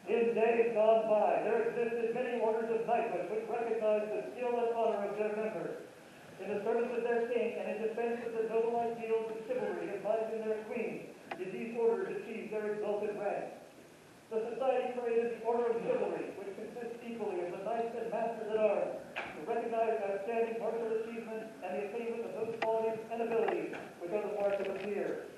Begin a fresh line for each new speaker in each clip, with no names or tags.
In days gone by, there existed many orders of knighthood which recognized the skill and honor of their members. In the service of their king and in defense of the noble ideals of chivalry embodied in their queen, did these orders achieve their exalted rank. The society created the Order of Chivalry, which consists equally of the knights and masters at arms, to recognize outstanding martial achievement and the attainment of those qualities and abilities which are the mark of a peer.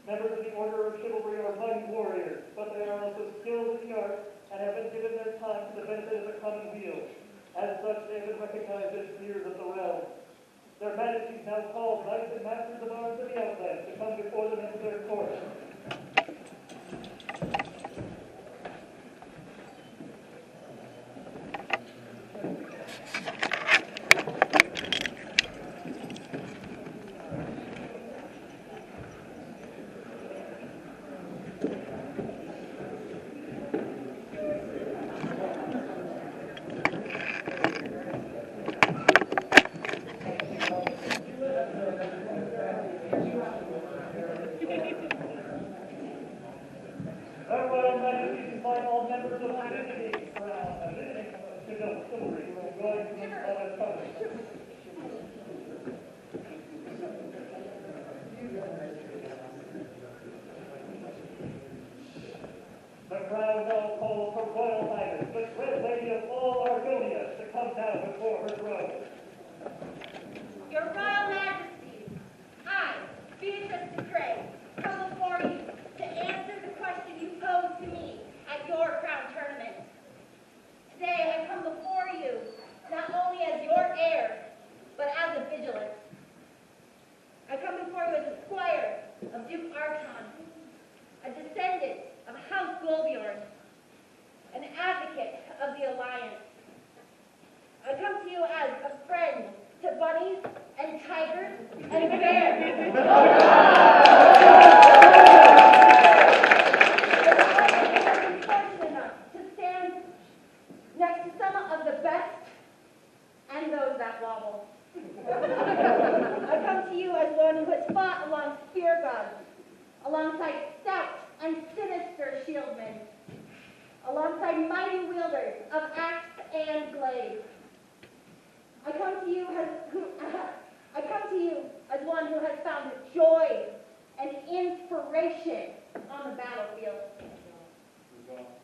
Members of the Order of Chivalry are mighty warriors, but they are also skilled in the art and have been given their time to the benefit of the common weal. As such, they have been recognized as peers of the realm. Their majesties now call knights and masters of arms of the outland to come before them into their court. The crown now calls her royal highness, the dread lady of all Argonia, to come down before her throne.
Your royal majesty, I, Beatrice de Grey, come before you to answer the question you posed to me at your crown tournament. Today I come before you not only as your heir, but as a vigilant. I come before you as a squire of Duke Archon, a descendant of House Golbjorn, an advocate of the Alliance. I come to you as a friend to bunnies and tigers and bears. I'm fortunate enough to stand next to some of the best and those that wobble. I come to you as one who has fought along spear guns, alongside stout and sinister shieldmen, alongside mighty wielders of axe and glaive. I come to you as one who has found joy and inspiration on the battlefield.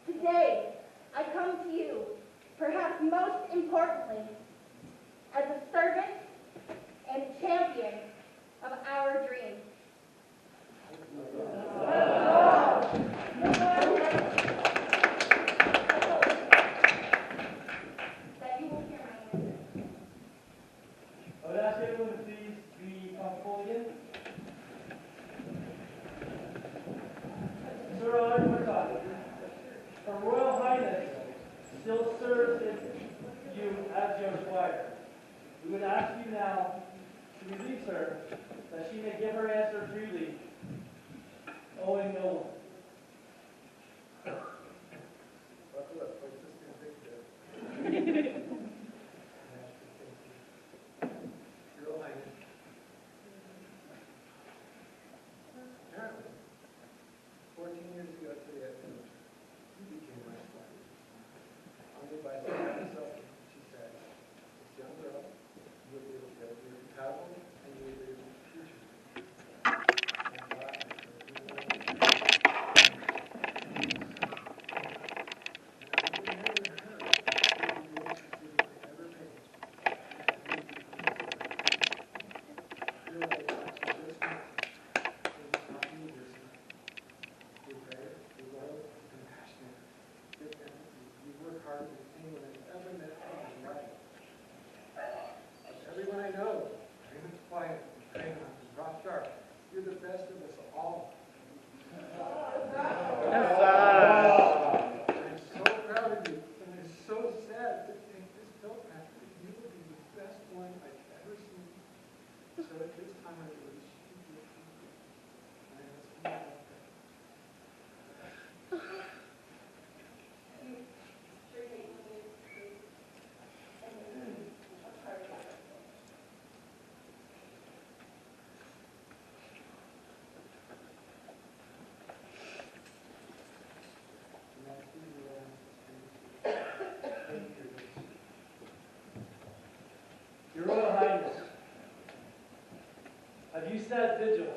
Today, I come to you, perhaps most importantly, as a servant and champion of our dreams. That you will hear my answer.
I would ask everyone to please be comfortable again. Sir Honored Mercado, Her Royal Highness still serves you as your squire. We would ask you now to release her, that she may give her answer sat vigil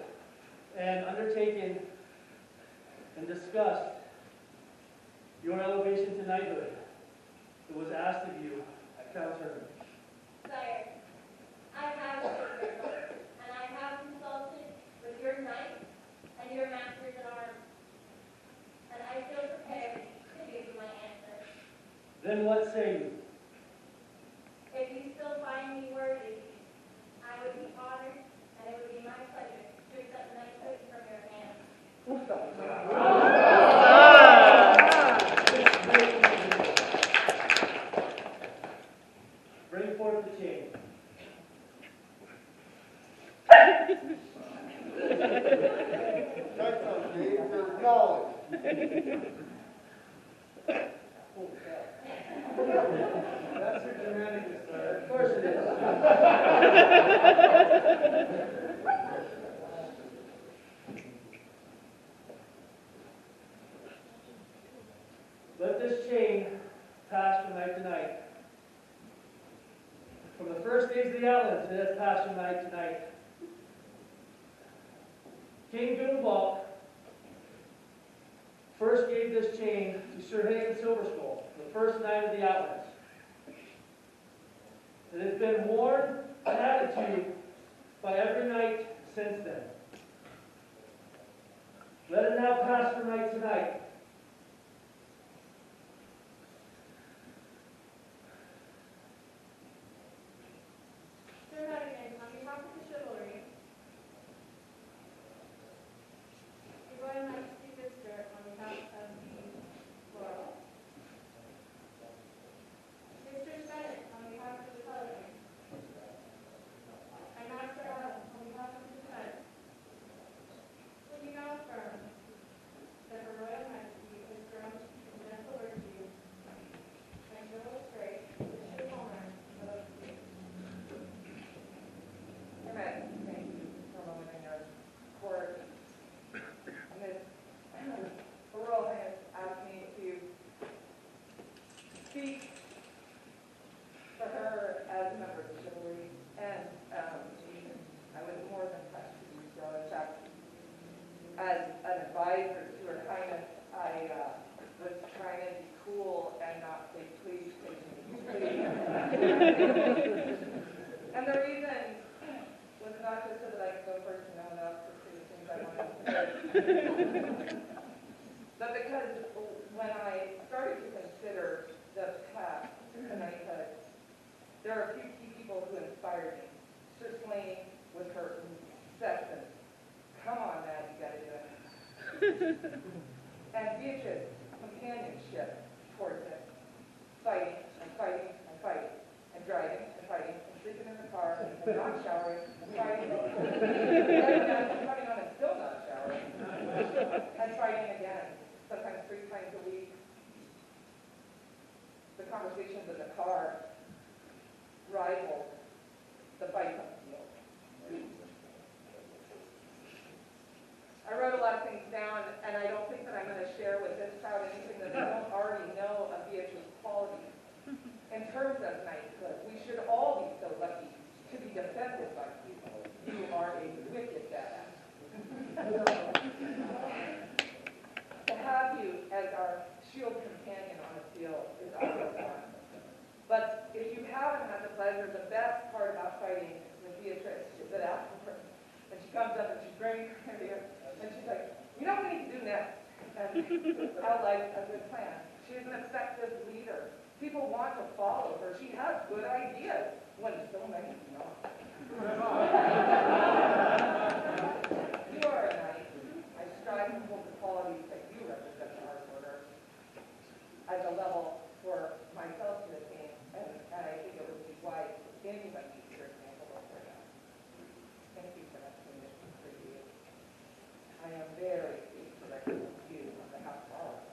and undertaken and discussed your elevation to knighthood, it was asked of you at Crown Tournament.
Sire, I have considered, and I have consulted with your knights and your masters at arms, and I feel prepared to give you my answer.
Then what say you?
If you still find me worthy, I would be honored, and it would be my pleasure to accept knighthood from your hands.
Bring forth the chain.
That's okay, you're acknowledged. That's your Germanicus, sir.
Of course it is. Let this chain pass from night to night. From the first days of the Outlands, it has passed from night to night. King Gunvald first gave this chain to Sir Hagen Silverskull, the first knight of the Outlands. It has been worn and added to by every knight since then. Let it now pass from night to night.
Sir Hagen, on behalf of the chivalry, Your Royal Majesty Visitor, on behalf of the Royal, Mistress Bennett, on behalf of the Pelican, and Master Adam, on behalf of the defense, will you now affirm that Her Royal Majesty is grown in gentle virtue and chivalrous grace, the true honor of the
Your Majesty, thank you for a moment in your court. Miss Her Royal Highness asked me to speak for her as a member of the chivalry, and I was more than touched to do so. In fact, as an advisor to Her Highness, I was trying to be cool and not say please, please, please. And the reason was not just so that I could go first and know enough to say the things I wanted to say, but because when I started to consider the path to knighthood, there are a few key people who inspired me. Sir Slaney with her incessant, come on, man, you gotta do it. And Beatrice's companionship towards it, fighting and fighting and fighting, and driving and fighting, and sleeping in the car, and not showering, and fighting, and coming on and still not showering, and fighting again, sometimes 3 times a week. The conversations in the car rival the fights on the field. I wrote a lot of things down, and I don't think that I'm going to share with this crowd anything that I don't already know of Beatrice's qualities. In terms of knighthood, we should all be so lucky to be defended by people who are a wicked badass. To have you as our shield companion on the field is always fun. But if you haven't had the pleasure, the best part about fighting with Beatrice is that afterwards, and she comes up and she's very clear, and she's like, you know what we need to do next? And I like a good plan. She's an effective leader. People want to follow her. She has good ideas when so many do not. You are a knight. I strive to hold the qualities that you represent in our order as a level for myself to attain, and I think it would be wise for anybody to your example of her. Thank you for that permission for you. I am very pleased to recommend you on behalf of all of us.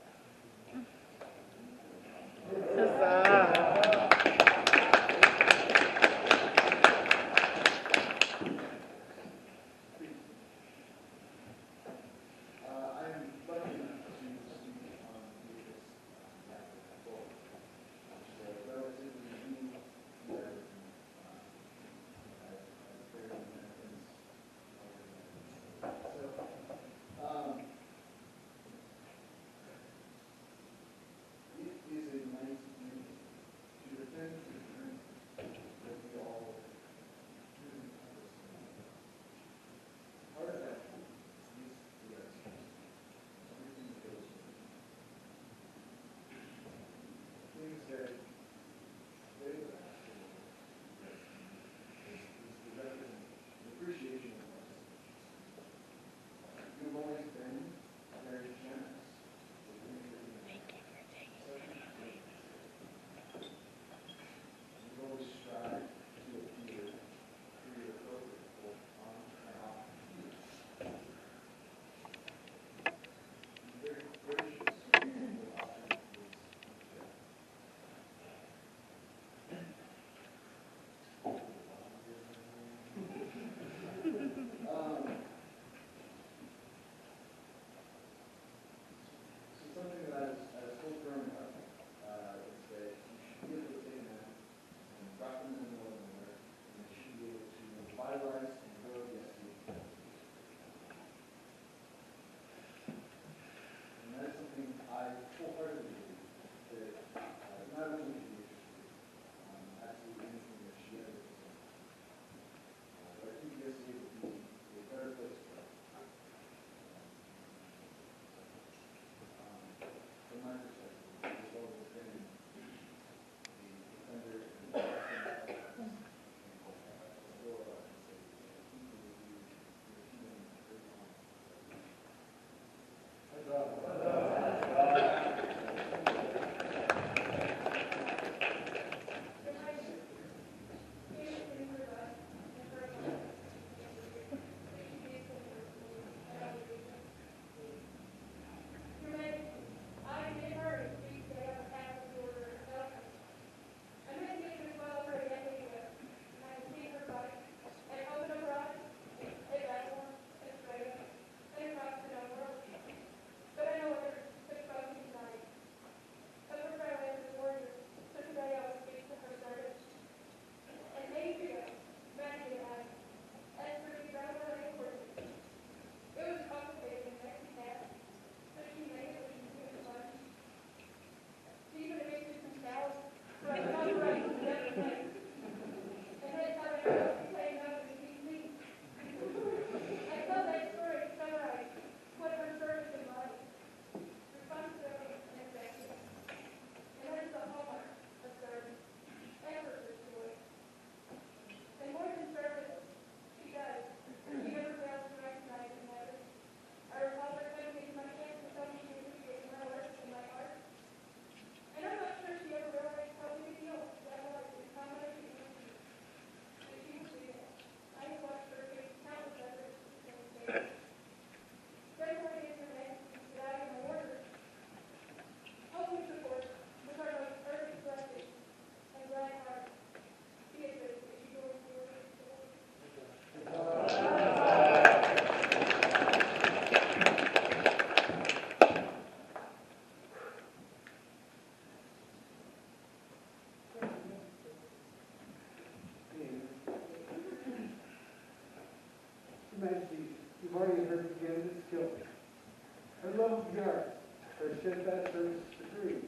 steadfast service degree.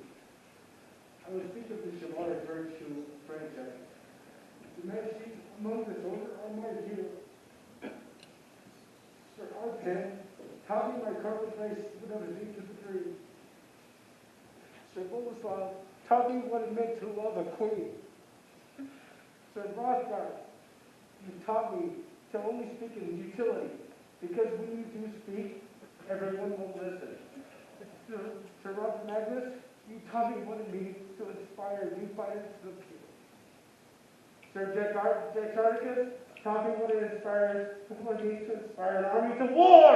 I will speak of the chivalric virtue of friendship. Your Majesty, among this order are my hero. Sir Arpen taught me my carpet race even of his equal degree. Sir Boleslav taught me what it meant to love a queen. Sir Rothgar, you taught me to only speak in utility, because when you do speak, everyone will listen. Sir Robert Magnus, you taught me what it means to inspire new fighters to the field. Sir Jack Articus taught me what it means to inspire an army to war!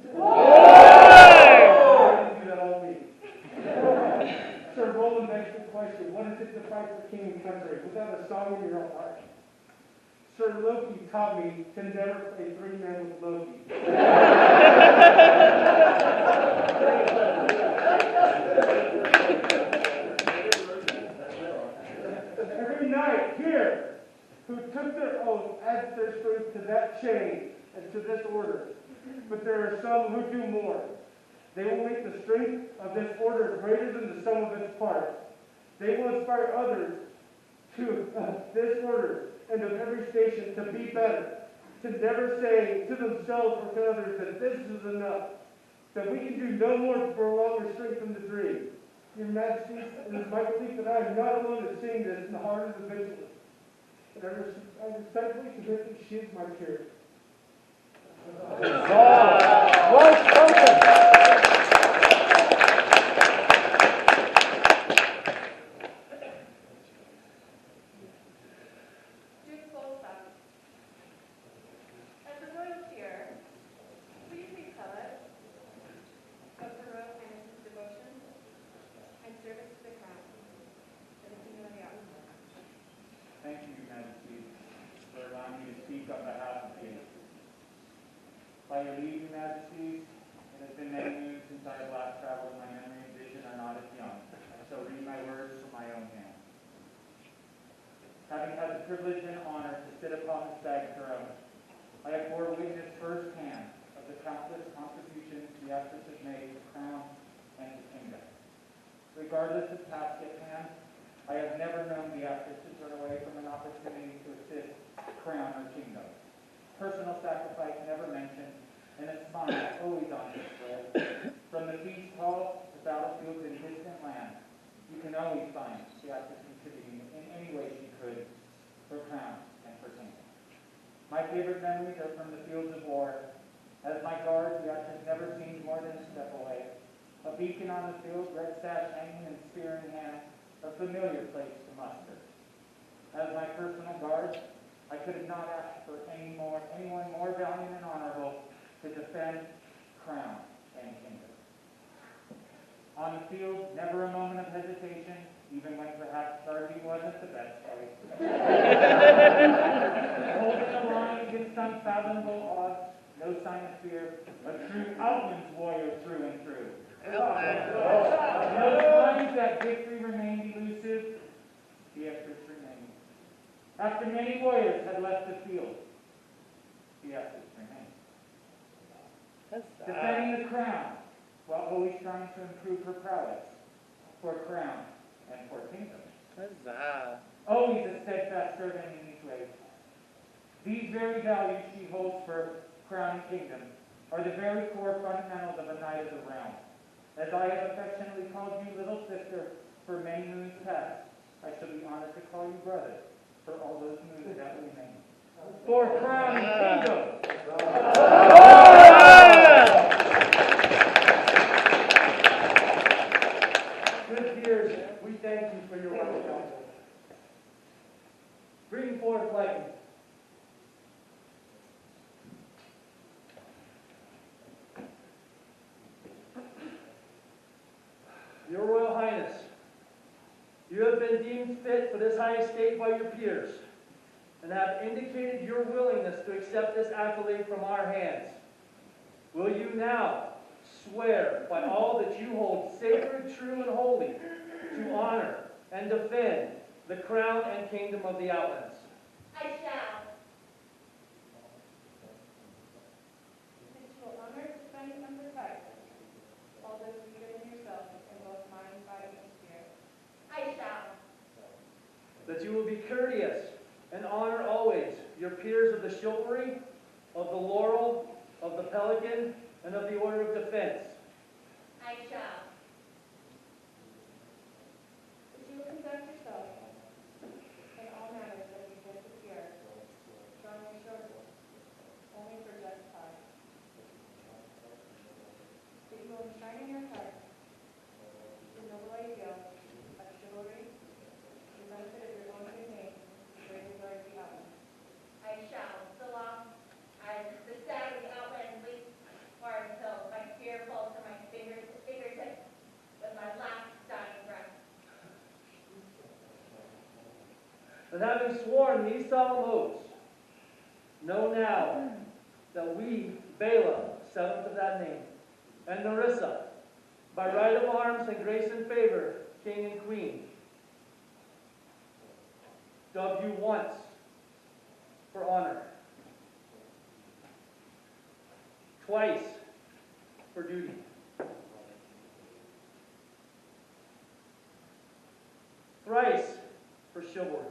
I didn't do that all week. Sir Roland begs the question, what is it to fight for king and country without a song in your own heart? Sir Loki taught me to never play three men with Loki. Every knight here who took their oath adds their strength to that chain and to this order. But there are some who do more. They will make the strength of this order greater than the sum of its parts. They will inspire others to this order and of every station to be better, to never say to themselves or to others that this is enough, that we can do no more to prolong or strengthen the dream. Your Majesty, it is my belief that I am not alone in seeing this in the heart of the vigilant. And I respectfully submit that she is my peer.
Well spoken.
As the royal peer, will you please tell us of Her Royal Highness's devotion and service to the crown and the kingdom of the outlaws?
Thank you, Your Majesty, for allowing me to speak on behalf of the king. By your leave, Your Majesty, it has been many moons since I have last traveled, and my memory and vision are not as young. I shall read my words from my own hand. Having had the privilege and honor to sit upon the stag throne, I have bore witness firsthand of the countless contributions the actress has made to the crown and the kingdom. Regardless of task at hand, I have never known the actress to turn away from an opportunity to assist crown or kingdom. Personal sacrifice never mentioned, and a smile always on his lips. From the feast hall to battlefields in distant lands, you can always find the actress contributing in any way she could for crown and for kingdom. My favorite memories are from the fields of war. As my guard, the actress never seemed more than a step away. A beacon on the field, red sash hanging and spear in hand, a familiar place to muster. As my personal guard, I could have not asked for anyone more valiant and honorable to defend crown and kingdom. On the field, never a moment of hesitation, even when perhaps charging wasn't the best choice. Holding the line against unfathomable odds, no sign of fear, a true outland's warrior through and through. No times that victory remained elusive, the efforts remained. After many warriors had left the field, the efforts remained. Defending the crown, while always trying to improve her prowess for crown and for kingdom. Always a steadfast servant in these ways. These very values she holds for crown and kingdom are the very core fundamentals of a knight of the realm. As I have affectionately called you little sister for many moons past, I shall be honored to call you brother for all those moons that remain. For crown and kingdom.
Good peers, we thank you for your wonderful counsel. Bring forth lightning. Your Royal Highness, you have been deemed fit for this high estate by your peers, and have indicated your willingness to accept this accolade from our hands. Will you now swear by all that you hold sacred, true, and holy to honor and defend the crown and kingdom of the Outlands?
I shall. That you will honor, defend, and protect all those you and yourself
that you will be courteous and honor always your peers of the chivalry, of the laurel, of the pelican, and of the order of defense.
I shall. That you will conduct yourself in all matters as you just appear, drawing your sword only for just cause. That you will enshrine in your heart the noble ideal of chivalry, the benefit of your own good name, great and glory beyond. I shall, so long as the savage outland leaps far until my spear falls from my fingertips with my last dying breath.
And having sworn these solemn oaths, know now that we, Bela, seventh of that name, and Nerissa, by right of arms and grace and favor, king and queen, dub you once for honor, twice for duty, thrice for chivalry.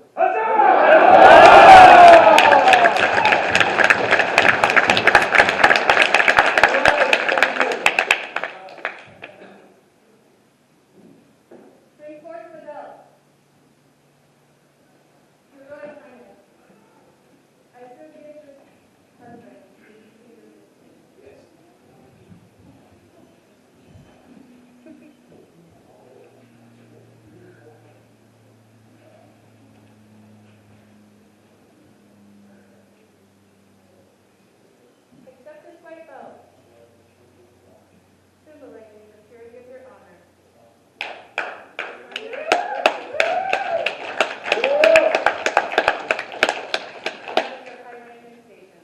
Bring forth the bell. Your Royal Highness, I so Beatrice's husband. Accept this white bow, symbolizing the purity of your honor. And your high rank and station.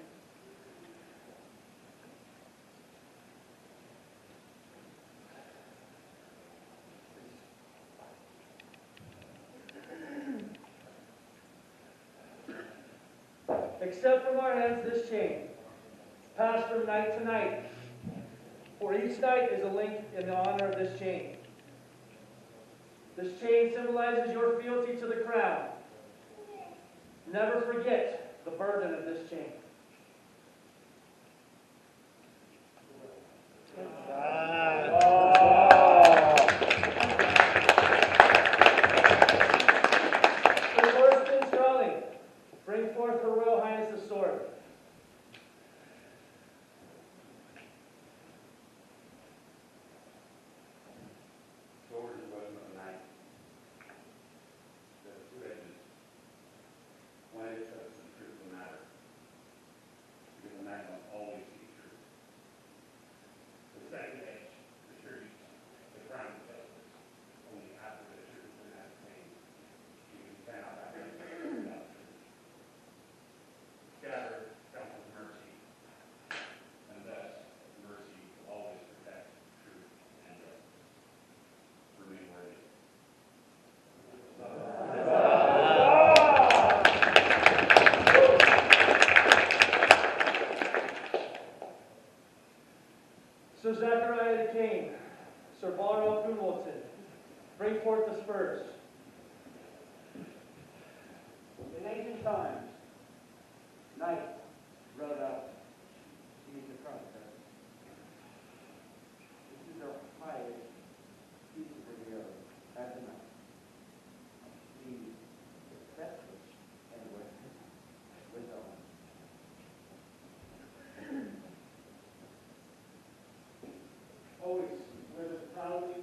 Accept from our hands this chain, passed from night to night, for each night is a link in the honor of this chain. This chain symbolizes your fealty to the crown. Never forget the burden of this chain. The horse been strolling. Bring forth Her Royal Highness the sword.
Sword is a weapon of the knight. There are two edges. One edge tells the truth of the matter. Because the knight must always speak truth. The second edge assures the crown of justice. Only after the truth has been ascertained, you can stand out that truth without truth. Scatter comes with mercy, and thus mercy will always protect truth and justice. Remain worthy.
Sir Zachariah the King, Sir Balrog Gunwalton, bring forth the spurs.
In ancient times, knights rode out to meet the contest. This is the highest piece of the earth at the night. The restless and with on.
Always wear this proudly,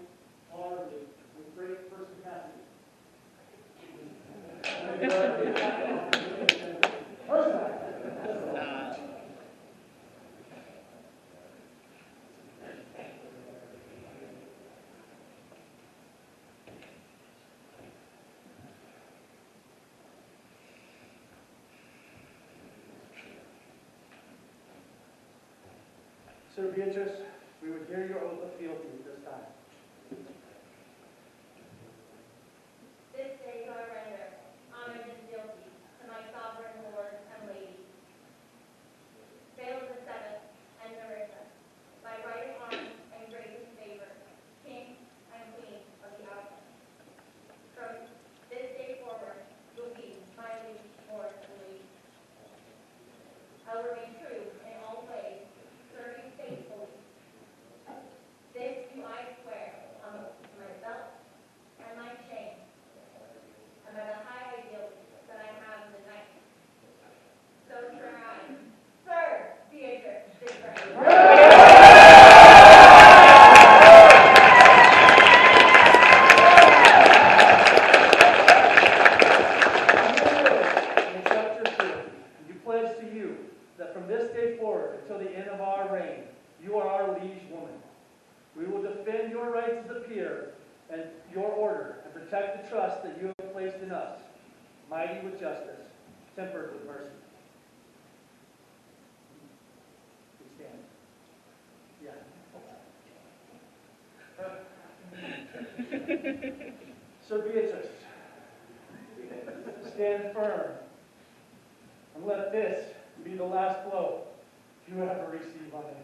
honorably, with great perspicacity. Sir Beatrice, we would hear your oath of fealty at this time.
This day do I render homage and fealty to my sovereign lord and lady, Bela the Seventh and Nerissa, by right of arms and grace and favor, king and queen of the outland. From this day forward, you will be
protect the trust that you have placed in us, mighty with justice, tempered with mercy. Please stand. Yeah. Sir Beatrice, stand firm, and let this be the last blow you ever receive unanswered.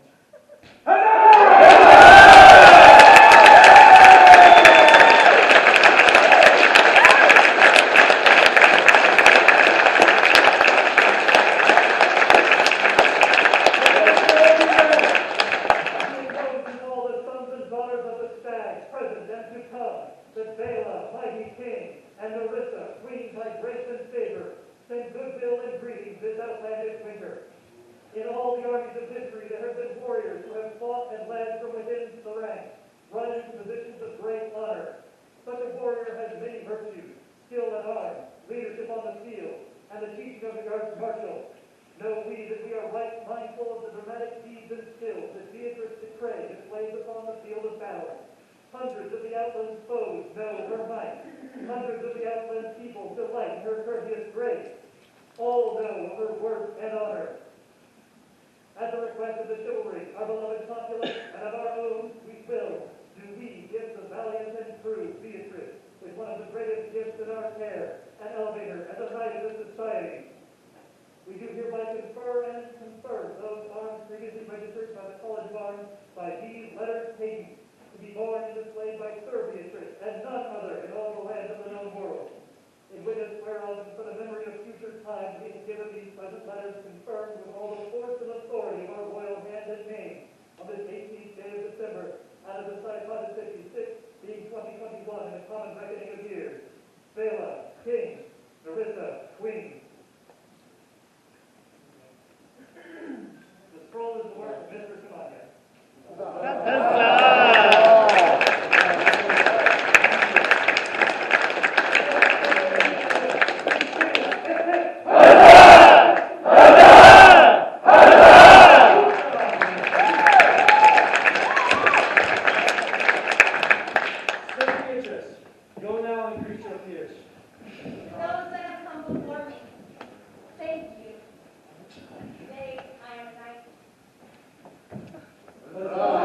Midwinter. In all the armies of history, there have been warriors who have fought and led from within the ranks, run into positions of great honor. Such a warrior has many virtues: skill at arms, leadership on the field, and the teaching of the arts martial. Know we that we are right mindful of the dramatic deeds and skills that Beatrice de Cray displays upon the field of battle. Hundreds of the outland's foes know her might. Hundreds of the outland's people delight in her courteous grace. All know of her worth and honor. At the request of the chivalry, our beloved populace, and of our own, we gift the valiant and true Beatrice with one of the greatest gifts in our care, an elevator and a knight of the society. We do hereby confer and confirm those arms previously registered by the college of arms by these letters patent, to be born and displayed by Sir Beatrice, and none other in all the land of the known world. In witness whereof, and for the memory of future times, we have given these present letters confirmed with all the force and authority of our royal hand and name, on this 18th day of December, out of the Cyclops 56, being 2021 in the common reckoning of years. Bela, King, Narissa, Queen. The scroll is the work of Mr. Samaya.
Those that have come before me, thank you. Today I am a knight.